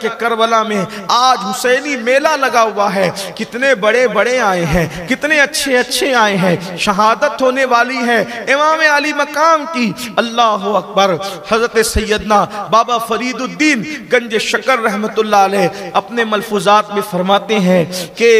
کہ کربلا میں آج حسینی میلہ لگا ہوا ہے، کتنے بڑے بڑے آئے ہیں، کتنے اچھے اچھے آئے ہیں، شہادت ہونے والی ہے امام علی مقام کی۔ اللہ اکبر۔ حضرت سیدنا بابا فرید الدین گنج شکر رحمت اللہ علیہ اپنے ملفوظات میں فرماتے ہیں کہ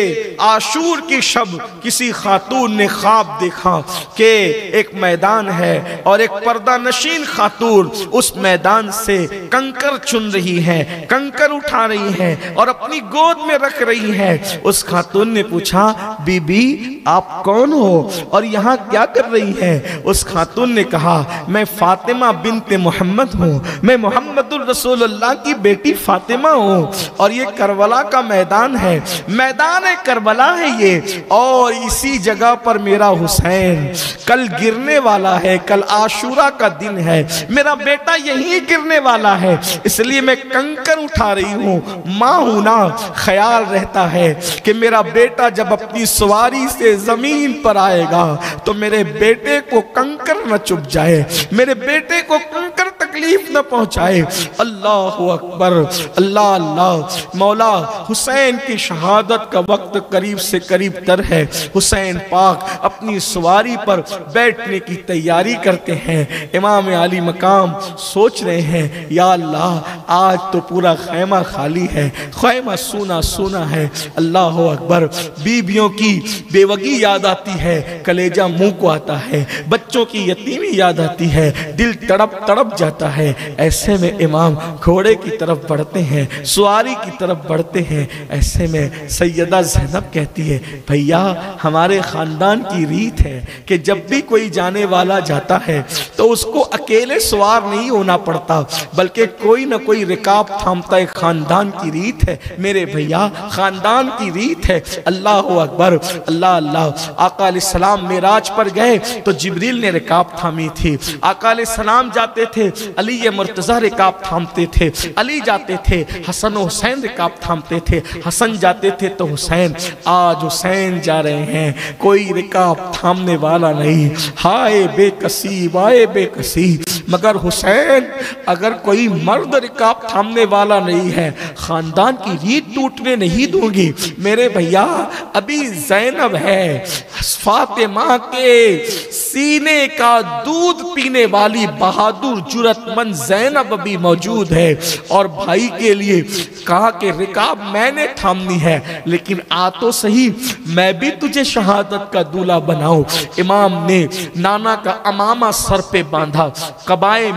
عاشور کی شب کسی خاتون نے خواب دیکھا کہ ایک میدان ہے اور ایک پردہ نشین خاتون اس میدان سے کنکر چن رہی ہے، کنکر اٹھا رہی ہے اور اپنی گود میں رکھ رہی ہے۔ اس خاتون نے پوچھا بی بی آپ کون ہو اور یہاں کیا کر رہی ہے؟ اس خاتون نے کہا میں فاطمہ بنت محمد ہوں، میں محمد الرسول اللہ کی بیٹی فاطمہ ہوں، اور یہ کربلا کا میدان ہے، میدان کربلا ہے یہ، اور اسی جگہ پر میرا حسین کل گرنے والا ہے، کل عاشورہ کا دن ہے، میرا بیٹا یہی گرنے والا ہے، اس لیے میں کنکر اٹھا رہی ہوں۔ ماں ہوں نا، خیال رہتا ہے کہ میرا بیٹا جب اپنی سواری سے زمین پر آئے گا تو میرے بیٹے کو کنکر نہ چپ جائے، میرے بیٹے کو کنکر تکلیف نہ پہنچائے۔ اللہ اکبر، اللہ اللہ۔ مولا حسین کی شہادت کا وقت قریب سے قریب تر ہے۔ حسین پاک اپنی سواری پر بیٹھنے کی تیاری کرتے ہیں۔ امام علی مقام سوچ رہے ہیں یا اللہ آج تو پورا خیمہ خالی ہے، خیمہ سونا سونا ہے۔ اللہ اکبر۔ بیویوں کی بیوگی یاد آتی ہے، کلیجہ منہ کو آتا ہے، بچوں کی یتیمی یاد آتی ہے، دل تڑپ تڑپ جاتا ہے۔ ایسے میں امام گھوڑے کی طرف بڑھتے ہیں، سواری کی طرف بڑھتے ہیں۔ ایسے میں سیدہ زینب کہتی ہے بھیا ہمارے خاندان کی ریت ہے کہ جب بھی کوئی جانے والا جاتا ہے تو اس کو اکیلے سوار نہیں ہونا پڑتا، بلکہ کوئی نہ کوئی رکاب تھامتا ہے۔ خاندان کی ریت ہے میرے بھیا، خاندان کی ریت ہے۔ اللہ اکبر، اللہ اللہ۔ آقا علیہ السلام معراج پر گئے تو جبریل نے رکاب تھامی تھی، آقا علیہ السلام جاتے تھے علی مرتضی رکاب تھامتے تھے، علی جاتے تھے حسن و حسین رکاب تھامتے تھے، حسن جاتے تھے تو حسین۔ آج حسین جا رہے ہیں، کوئی رکاب تھامنے والا نہیں۔ ہائے بے کسی وائے بے کسی، مگر حسین اگر کوئی مرد رکاب تھامنے والا نہیں ہے خاندان کی ریت ٹوٹنے نہیں دوں گی۔ میرے بھیا ابھی زینب ہے، فاطمہ کے سینے کا دودھ پینے والی بہادر جرت مند زینب ابھی موجود ہے، اور بھائی کے لیے کہا کہ رکاب میں نے تھامنی ہے لیکن آ تو صحیح میں بھی تجھے شہادت کا دولہا بناؤں۔ امام نے نانا کا امامہ سر پہ باندھا، قبائے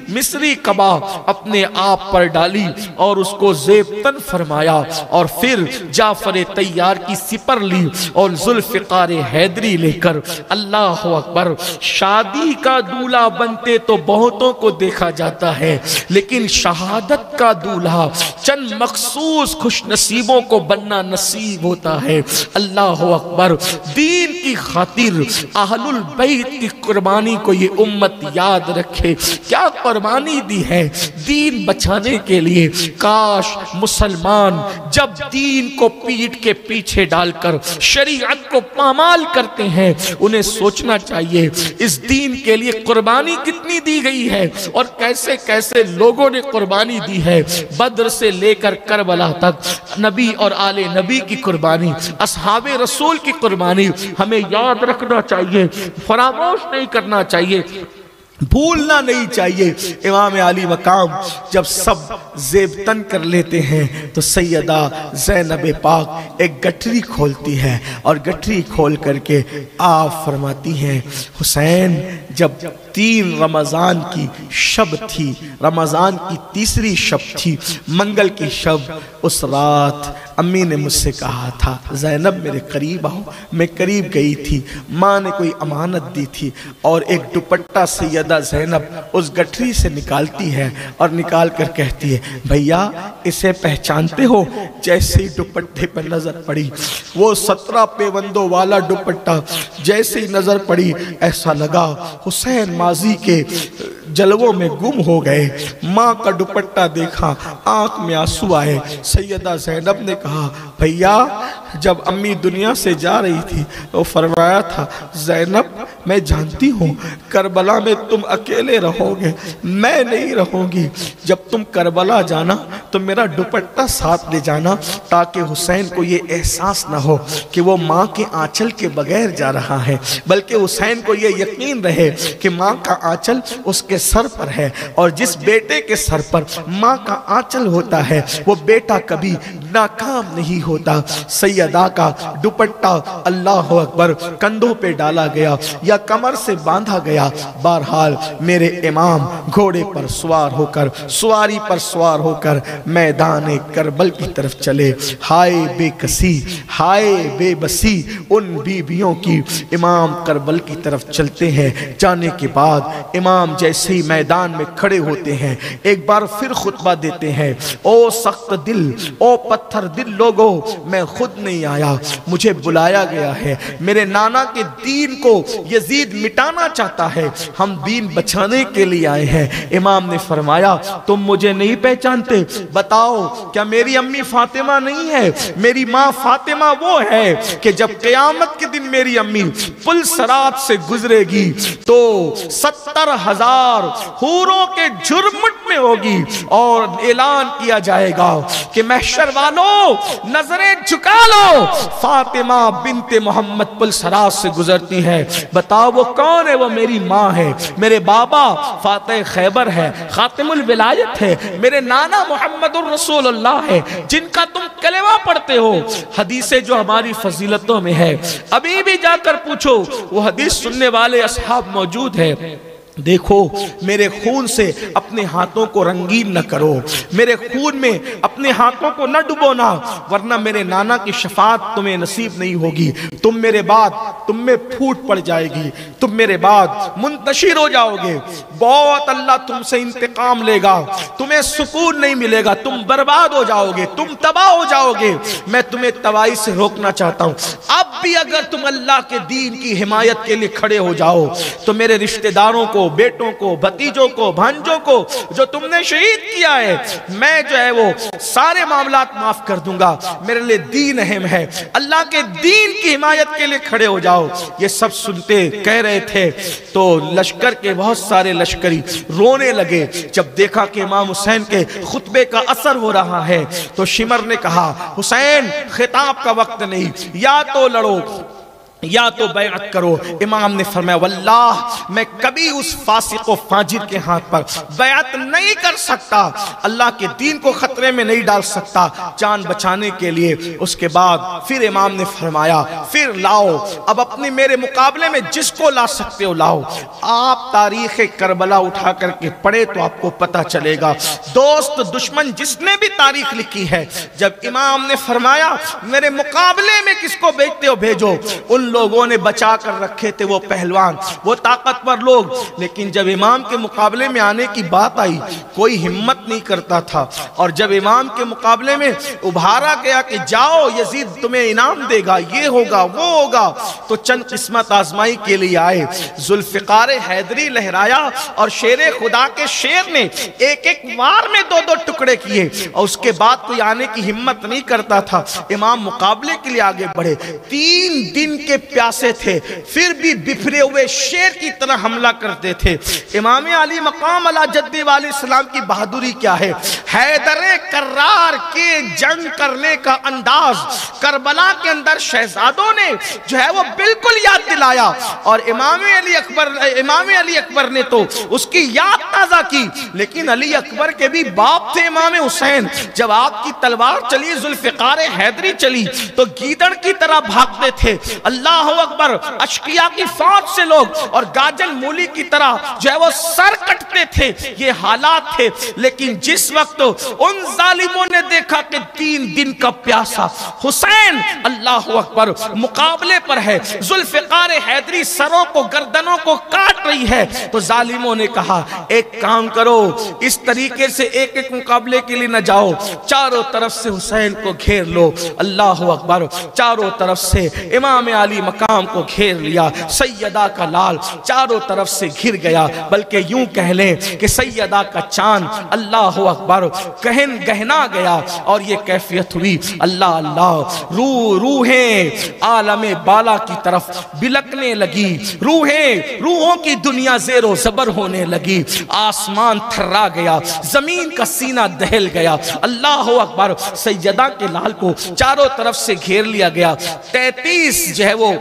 مصری قبا اپنے آپ پر ڈالی اور اس کو زیب تن فرمایا، اور پھر جعفر طیار کی سپر لی اور ذوالفقار حیدری لے کر اللہ اکبر۔ شادی کا دولہا بنتے تو بہتوں کو دیکھا جاتا ہے، لیکن شہادت کا دولہا چند مخصوص خوش نصیبوں کو بننا نصیب ہوتا ہے۔ اللہ اکبر۔ دین کی خاطر اہل البیت کی قربانی کو یہ امت یاد رکھے، کیا قربانی دی ہے دین بچانے کے لیے۔ کاش مسلمان جب دین کو پیٹ کے پیچھے ڈال کر شریعت کو پامال کرتے ہیں انہیں سوچنا چاہیے اس دین کے لیے قربانی کتنی دی گئی ہے اور کیسے کیسے لوگوں نے قربانی دی ہے۔ بدر سے لے کر کربلا تک نبی اور آل نبی کی قربانی، اصحاب رسول کی قربانی ہمیں یاد رکھنا چاہیے، فراموش نہیں کرنا چاہیے، بھولنا نہیں چاہیے۔ امام علی مقام جب سب زیب تن کر لیتے ہیں تو سیدہ زینب پاک ایک گٹھری کھولتی ہے اور گٹھری کھول کر کے آپ فرماتی ہیں حسین جب 3 رمضان کی شب تھی، رمضان کی تیسری شب تھی، منگل کی شب، اس رات امی نے مجھ سے کہا تھا زینب میرے قریب آؤ۔ میں قریب گئی تھی، ماں نے کوئی امانت دی تھی اور ایک دوپٹہ سیدہ زینب اس گٹھری سے نکالتی ہے اور نکال کر کہتی ہے بھیا اسے پہچانتے ہو؟ جیسے ہی دوپٹے پر نظر پڑی وہ 17 پیوندوں والا دوپٹہ جیسے ہی نظر پڑی ایسا لگا حسین ماضی کے جلووں میں گم ہو گئے۔ ماں کا دوپٹہ دیکھا، آنکھ میں آنسو آئے۔ سیدہ زینب نے کہا بھیا جب امی دنیا سے جا رہی تھی تو فرمایا تھا زینب میں جانتی ہوں کربلا میں تم اکیلے رہو گے، میں نہیں رہوں گی، جب تم کربلا جانا تو میرا دوپٹہ ساتھ لے جانا تاکہ حسین کو یہ احساس نہ ہو کہ وہ ماں کے آنچل کے بغیر جا رہا ہے، بلکہ حسین کو یہ یقین رہے کہ ماں کا آنچل اس کے سر پر ہے، اور جس بیٹے کے سر پر ماں کا آنچل ہوتا ہے وہ بیٹا کبھی ناکام نہیں ہوتا۔ سیدہ کا دوپٹہ اللہ اکبر کندھوں پہ ڈالا گیا یا کمر سے باندھا گیا، بہرحال میرے امام گھوڑے پر سوار ہو کر، سواری پر سوار ہو کر میدان کربل کی طرف چلے۔ ہائے بے کسی، ہائے بے بسی ان بیویوں کی۔ امام کربل کی طرف چلتے ہیں، جانے کے بعد امام جیسے ہی میدان میں کھڑے ہوتے ہیں ایک بار پھر خطبہ دیتے ہیں، او سخت دل، او پتھر دل لوگو، میں خود نہیں آیا، مجھے بلایا گیا ہے، میرے نانا کے دین کو یزید مٹانا چاہتا ہے، ہم دین بچانے کے لیے آئے ہیں۔ امام نے فرمایا تم مجھے نہیں پہچانتے؟ بتاؤ کیا میری امی فاطمہ نہیں ہے؟ میری ماں فاطمہ وہ ہے کہ جب قیامت کے دن میری امی پل صراط سے گزرے گی تو 70,000 حوروں کے جھرمٹ میں ہوگی، اور اعلان کیا جائے گا کہ محشر والوں نظریں جھکا لو، فاطمہ بنت محمد پل صراط سے گزرتی ہے۔ بتاؤ وہ کون ہے؟ وہ میری ماں ہے، میرے بابا فاتح خیبر ہے، خاتم الولایت ہے، میرے نانا محمد الرسول اللہ ہے جن کا تم کلمہ پڑھتے ہو۔ حدیثیں جو ہماری فضیلتوں میں ہے، ابھی بھی جا کر پوچھو، وہ حدیث سننے والے اصحاب موجود ہے۔ دیکھو میرے خون سے اپنے ہاتھوں کو رنگین نہ کرو، میرے خون میں اپنے ہاتھوں کو نہ ڈبونا، ورنہ میرے نانا کی شفاعت تمہیں نصیب نہیں ہوگی، تم میرے بعد تم میں پھوٹ پڑ جائے گی، تم میرے بعد منتشر ہو جاؤ گے، بہت اللہ تم سے انتقام لے گا، تمہیں سکون نہیں ملے گا، تم برباد ہو جاؤ گے، تم تباہ ہو جاؤ گے۔ میں تمہیں تباہی سے روکنا چاہتا ہوں۔ اب بھی اگر تم اللہ کے دین کی حمایت کے لیے کھڑے ہو جاؤ تو میرے رشتہ داروں کو، بیٹوں کو، بھتیجوں کو، بھانجوں کو جو تم نے شہید کیا ہے، میں جو ہے وہ سارے معاملات معاف کر دوں گا۔ میرے لئے دین اہم ہے، اللہ کے دین کی حمایت کے لیے کھڑے ہو جاؤ۔ یہ سب سنتے کہہ رہے تھے تو لشکر کے بہت سارے لشکری رونے لگے۔ جب دیکھا کہ امام حسین کے خطبے کا اثر ہو رہا ہے تو شمر نے کہا حسین خطاب کا وقت نہیں، یا تو لڑو یا تو بیعت کرو۔ امام نے فرمایا واللہ میں کبھی اس فاسق و فاجر کے ہاتھ پر بیعت نہیں کر سکتا، اللہ کے دین کو خطرے میں نہیں ڈال سکتا جان بچانے کے لیے۔ اس کے بعد پھر امام نے فرمایا پھر لاؤ، اب اپنے میرے مقابلے میں جس کو لا سکتے ہو لاؤ۔ آپ تاریخ کربلا اٹھا کر کے پڑھے تو آپ کو پتہ چلے گا، دوست دشمن جس نے بھی تاریخ لکھی ہے، جب امام نے فرمایا میرے مقابلے میں کس کو بھیجتے ہو بھیجو، ان لوگوں نے بچا کر رکھے تھے وہ پہلوان، وہ طاقتور لوگ، لیکن جب امام کے مقابلے میں آنے کی بات آئی کوئی ہمت نہیں کرتا تھا۔ اور جب امام کے مقابلے میں ابھارا گیا کہ جاؤ یزید تمہیں انعام دے گا، یہ ہوگا وہ ہوگا، تو چند قسمت آزمائی کے لیے آئے۔ ذوالفقار حیدری لہرایا اور شیر خدا کے شیر نے ایک ایک وار میں 2 ٹکڑے کیے، اور اس کے بعد کوئی آنے کی ہمت نہیں کرتا تھا۔ امام مقابلے کے لیے آگے بڑھے، 3 دن کے پیاسے تھے، پھر بھی بفرے ہوئے شیر کی طرح حملہ کرتے تھے۔ امام علی مقام علی جدی علیہ السلام کی بہادری کیا ہے؟ حیدر کرار کے جنگ کرنے کا انداز کربلا کے اندر شہزادوں نے جو ہے وہ بالکل یاد دلایا، اور امام علی اکبر نے تو اس کی یاد تازہ کی۔ لیکن علی اکبر کے بھی باپ تھے امام حسین، جب آپ کی تلوار چلی، ذوالفقار حیدری چلی تو گیدڑ کی طرح بھاگتے تھے۔ اللہ اکبر، اشقیاء کی فوج سے لوگ اور گاجن مولی کی طرح جو ہے وہ سر کٹتے تھے، یہ حالات تھے۔ لیکن جس وقت ان ظالموں نے دیکھا کہ 3 دن کا پیاسا حسین اللہ اکبر مقابلے پر ہے، ذوالفقار حیدری سروں کو گردنوں کو کاٹ رہی ہے، تو ظالموں نے کہا ایک کام کرو، اس طریقے سے ایک ایک مقابلے کے لیے نہ جاؤ، چاروں طرف سے حسین کو گھیر لو۔ اللہ اکبر، چاروں طرف سے امام علی علی مقام کو گھیر لیا، سیدہ کا لال چاروں طرف سے گھر گیا، بلکہ یوں کہہ لیں کہ سیدہ کا چاند اللہ اکبر گہنا گیا، اور یہ کیفیت ہوئی اللہ اللہ، روحیں عالم بالا کی طرف بلکنے لگی، روحوں کی دنیا زیر و زبر ہونے لگی، آسمان تھرا گیا، زمین کا سینہ دہل گیا، اللہ اکبر۔ سیدہ کے لال کو چاروں طرف سے گھیر لیا گیا، 33 جو ہے وہ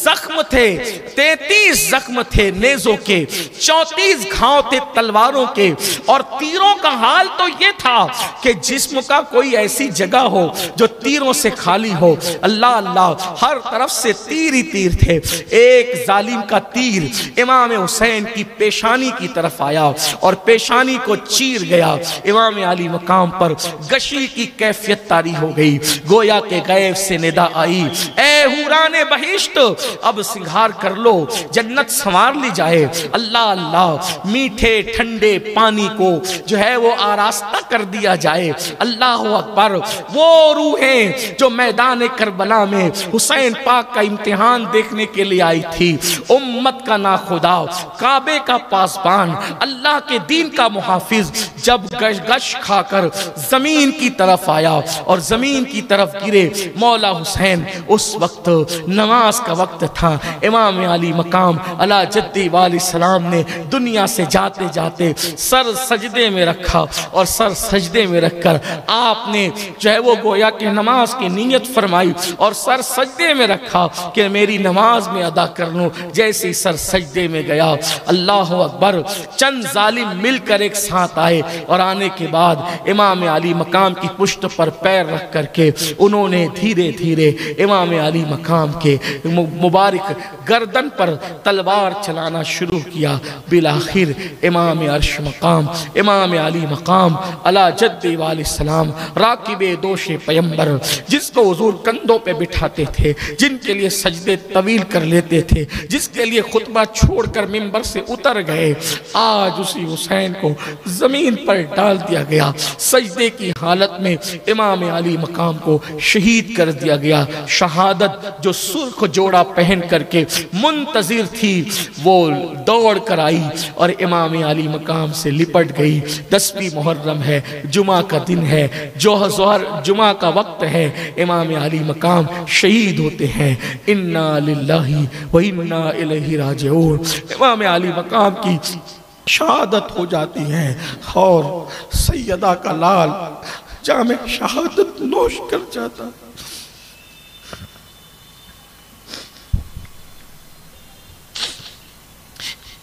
زخم تھے، 33 زخم تھے نیزوں کے، 34 گھاؤں تھے تلواروں کے، اور تیروں کا حال تو یہ تھا کہ جسم کا کوئی ایسی جگہ ہو جو تیروں سے خالی ہو، اللہ اللہ، ہر طرف سے تیر ہی تیر تھے۔ ایک ظالم کا تیر امام حسین کی پیشانی کی طرف آیا اور پیشانی کو چیر گیا، امام علی مقام پر گشی کی کیفیت طاری ہو گئی، گویا کہ غیب سے ندا آئی، اے حوران بہشت اب سنگھار کر لو، جنت سنوار لی جائے۔ اللہ اللہ، میٹھے ٹھنڈے پانی کو جو ہے وہ آراستہ کر دیا جائے، اللہ اکبر۔ وہ روحیں جو میدان کربلا میں حسین پاک کا امتحان دیکھنے کے لیے آئی تھی، امت کا ناخدا، کعبے کا پاسبان، اللہ کے دین کا محافظ، جب گش کھا کر زمین کی طرف آیا اور زمین کی طرف گرے مولا حسین، اس وقت نماز کا وقت تھا، امام علی مقام علی جدی والی سلام نے دنیا سے جاتے جاتے سر سجدے میں رکھا، اور سر سجدے میں رکھ کر آپ نے جو ہے وہ گویا کہ نماز کی نیت فرمائی، اور سر سجدے میں رکھا کہ میری نماز میں ادا کر لوں۔ جیسے سر سجدے میں گیا، اللہ اکبر، چند ظالم مل کر ایک ساتھ آئے، اور آنے کے بعد امام علی مقام کی پشت پر پیر رکھ کر کے انہوں نے دھیرے دھیرے امام علی مقام کے مبارک گردن پر تلوار چلانا شروع کیا۔ بالآخر امام عرش مقام، امام علی مقام علی جدی والی السلام، راکب دوش پیمبر، جس کو حضور کندھوں پہ بٹھاتے تھے، جن کے لیے سجدے طویل کر لیتے تھے، جس کے لیے خطبہ چھوڑ کر منبر سے اتر گئے، آج اسی حسین کو زمین پر ڈال دیا گیا، سجدے کی حالت میں امام علی مقام کو شہید کر دیا گیا۔ شہادت جو سرخ جوڑا پہن کر کے منتظر تھی، وہ دوڑ کر آئی اور امام علی مقام سے لپٹ گئی۔ 10ویں محرم ہے، جمعہ کا دن ہے، ظہر جمعہ کا وقت ہے، امام علی مقام شہید ہوتے ہیں۔ انا للہ و انا الیہ راجعون، امام علی مقام کی شہادت ہو جاتی ہے، اور سیدہ کا لال جام شہادت نوش کر جاتا۔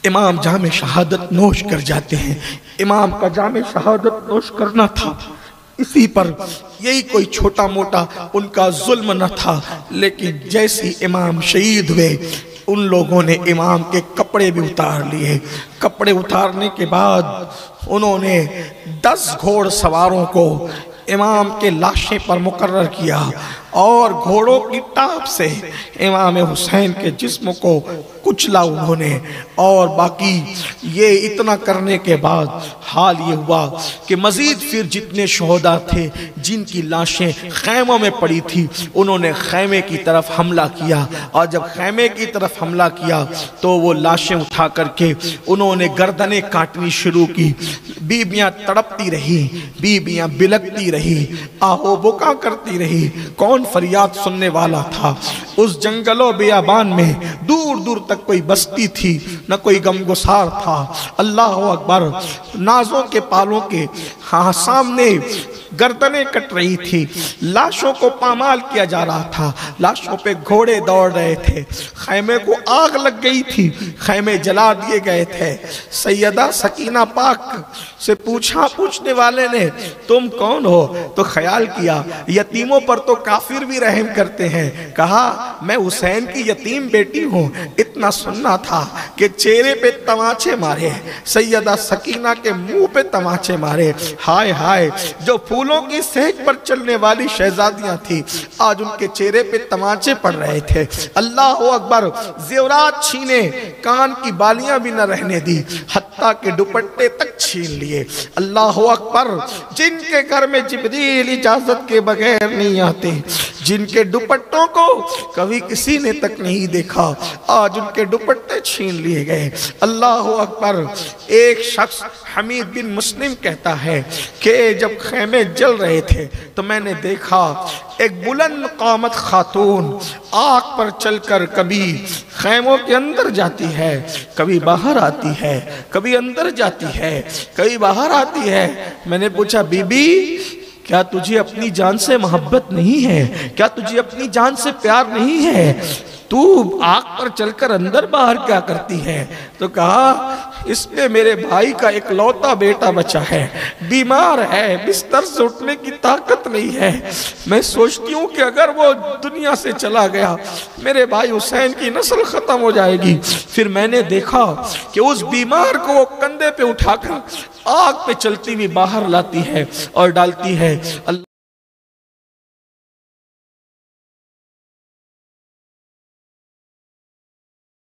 امام جام شہادت نوش کر جاتے ہیں۔ امام کا جام شہادت نوش کرنا تھا، اسی پر یہی کوئی چھوٹا موٹا ان کا ظلم نہ تھا، لیکن جیسی امام شہید ہوئے، ان لوگوں نے امام کے کپڑے بھی اتار لیے۔ کپڑے اتارنے کے بعد انہوں نے 10 گھوڑ سواروں کو امام کے لاشیں پر مقرر کیا، اور گھوڑوں کی ٹاپ سے امام حسین کے جسم کو کچلا انہوں نے۔ اور باقی یہ اتنا کرنے کے بعد حال یہ ہوا کہ مزید پھر جتنے شہداء تھے جن کی لاشیں خیموں میں پڑی تھی، انہوں نے خیمے کی طرف حملہ کیا، اور جب خیمے کی طرف حملہ کیا تو وہ لاشیں اٹھا کر کے انہوں نے گردنیں کاٹنی شروع کی۔ بیبیاں تڑپتی رہی، بیبیاں بلکتی رہی، آہو بکا کرتی رہی، کون فریاد سننے والا تھا؟ اس جنگل و بیابان میں دور دور تک کوئی بستی تھی، نہ کوئی غمگسار تھا۔ اللہ اکبر، نازوں کے پالوں کے سامنے گردنیں کٹ رہی تھی، لاشوں کو پامال کیا جا رہا تھا، لاشوں پہ گھوڑے دوڑ رہے تھے، خیمے کو آگ لگ گئی تھی، خیمے جلا دیے گئے تھے۔ سیدہ سکینہ پاک سے پوچھنے والے نے تم کون ہو؟ تو خیال کیا یتیموں پر تو کافر بھی رحم کرتے ہیں، کہا میں حسین کی یتیم بیٹی ہوں۔ اتنا سننا تھا کہ چہرے پہ تماچے مارے، سیدہ سکینہ کے منہ پہ تماچے مارے۔ ہائے ہائے، جو پھولوں کی سہج پر چلنے والی شہزادیاں تھی، آج ان کے چہرے پہ تماچے پڑ رہے تھے۔ اللہ اکبر، زیورات چھینے، کان کی بالیاں بھی نہ رہنے دی، حتی حتیٰ کہ دوپٹے تک چھین لیے۔ اللہ اکبر، جن کے گھر میں جبریل اجازت کے بغیر نہیں آتے، جن کے دوپٹوں کو کبھی کسی نے تک نہیں دیکھا، آج ان کے دوپٹے چھین لیے گئے۔ اللہ اکبر۔ ایک شخص حمید بن مسلم کہتا ہے کہ جب خیمے جل رہے تھے تو میں نے دیکھا ایک بلند قامت خاتون آگ پر چل کر کبھی خیموں کے اندر جاتی ہے، کبھی باہر آتی ہے، کبھی اندر جاتی ہے، کبھی باہر آتی ہے۔ میں نے پوچھا بی بی کیا تجھے اپنی جان سے محبت نہیں ہے؟ کیا تجھے اپنی جان سے پیار نہیں ہے؟ تو آگ پر چل کر اندر باہر کیا کرتی ہے؟ تو کہا اس میں میرے بھائی کا ایک لوتا بیٹا بچا ہے، بیمار ہے، بستر سے اٹھنے کی طاقت نہیں ہے۔ میں سوچتی ہوں کہ اگر وہ دنیا سے چلا گیا میرے بھائی حسین کی نسل ختم ہو جائے گی۔ پھر میں نے دیکھا کہ اس بیمار کو وہ کندھے پہ اٹھا کر آگ پہ چلتی ہوئی باہر لاتی ہے اور ڈالتی ہے۔